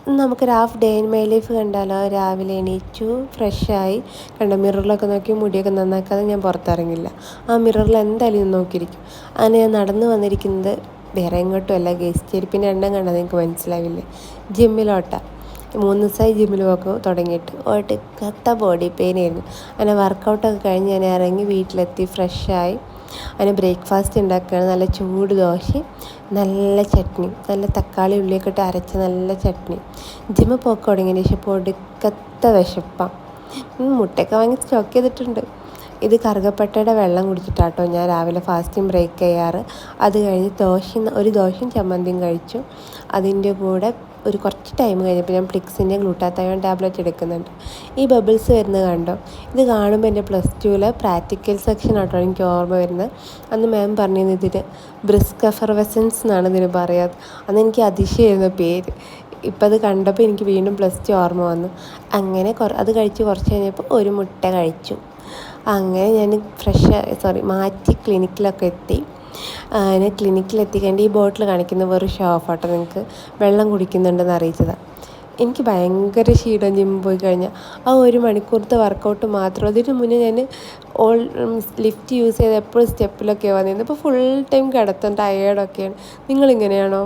നമുക്കൊരു half day in my life കണ്ടാലോ. രാവിലെ എണീച്ചു, ഫ്രഷായി, കണ്ടോ മിററിലൊക്കെ നോക്കി മുടിയൊക്കെ നന്നാക്കാതെ ഞാൻ പുറത്തിറങ്ങില്ല. ആ മിററിൽ എന്തായാലും ഇത് നോക്കിയിരിക്കും. അങ്ങനെ ഞാൻ നടന്നു വന്നിരിക്കുന്നത് വേറെ എങ്ങോട്ടും അല്ല ഗേസ്, ചെരുപ്പിൻ്റെ എണ്ണം കണ്ടാൽ നിങ്ങൾക്ക് മനസ്സിലാവില്ലേ, ജിമ്മിലോട്ടാണ്. 3 ദിവസമായി ജിമ്മിൽ പോക്ക് തുടങ്ങിയിട്ട് ഒടുക്കത്തെ ബോഡി പെയിൻ ആയിരുന്നു. അങ്ങനെ വർക്കൗട്ടൊക്കെ കഴിഞ്ഞ് ഞാൻ ഇറങ്ങി വീട്ടിലെത്തി ഫ്രഷായി. അതിന് ബ്രേക്ക്ഫാസ്റ്റ് ഉണ്ടാക്കുകയാണ്. നല്ല ചൂട് ദോശയും നല്ല ചട്നി, നല്ല തക്കാളി ഉള്ളിയൊക്കെ ഇട്ട് അരച്ച നല്ല ചട്നി. ജിമ്മ് പോക്ക് തുടങ്ങിയതിന് ശേഷം ഇപ്പോൾ ഒടുക്കത്തെ വിശപ്പാണ്. മുട്ടയൊക്കെ വാങ്ങി സ്റ്റോക്ക് ചെയ്തിട്ടുണ്ട്. ഇത് കറുകപ്പട്ടയുടെ വെള്ളം കുടിച്ചിട്ടാട്ടോ ഞാൻ രാവിലെ ഫാസ്റ്റിംഗ് ബ്രേക്ക് ചെയ്യാറ്. അത് കഴിഞ്ഞ് ഒരു ദോശയും ചമ്മന്തിയും കഴിച്ചു. അതിൻ്റെ കൂടെ ഒരു കുറച്ച് ടൈം കഴിഞ്ഞപ്പോൾ ഞാൻ പ്ലിക്സിൻ്റെ ഗ്ലൂട്ടാത്തയോൺ ടാബ്ലറ്റ് എടുക്കുന്നുണ്ട്. ഈ ബബിൾസ് വരുന്നത് കണ്ടോ. ഇത് കാണുമ്പോൾ എൻ്റെ +2 പ്രാക്ടിക്കൽ സെക്ഷൻ ആട്ടോ എനിക്ക് ഓർമ്മ വരുന്നത്. അന്ന് മാം പറഞ്ഞിരുന്നു ഇതിന് ബ്രിസ്ക് എഫർവെസൻസ് എന്നാണ് ഇതിന് പറയാറ്. അന്ന് എനിക്ക് അതിശയമായിരുന്നു പേര്. ഇപ്പം അത് കണ്ടപ്പോൾ എനിക്ക് വീണ്ടും +2 ഓർമ്മ വന്നു. അങ്ങനെ അത് കഴിച്ച് കുറച്ച് കഴിഞ്ഞപ്പോൾ ഒരു മുട്ട കഴിച്ചു. അങ്ങനെ ഞാൻ മാറ്റി ക്ലിനിക്കിലൊക്കെ എത്തി. അങ്ങനെ ക്ലിനിക്കിലെത്തിക്കേണ്ട ഈ ബോട്ടിൽ കാണിക്കുന്ന വെറും ഷോ ഓഫ് ആട്ടോ, നിങ്ങൾക്ക് വെള്ളം കുടിക്കുന്നുണ്ടെന്ന് അറിയിച്ചതാണ്. എനിക്ക് ഭയങ്കര ക്ഷീണം ജിമ്മിൽ പോയി കഴിഞ്ഞാൽ. ആ 1 മണിക്കൂറത്തെ വർക്കൗട്ട് മാത്രം. അതിന് മുന്നേ ഞാൻ ലിഫ്റ്റ് യൂസ് ചെയ്ത് എപ്പോഴും സ്റ്റെപ്പിലൊക്കെയാണ് വന്നിരുന്നത്. ഇപ്പോൾ ഫുൾ ടൈം കിടത്തം ടയേർഡൊക്കെയാണ്. നിങ്ങളിങ്ങനെയാണോ?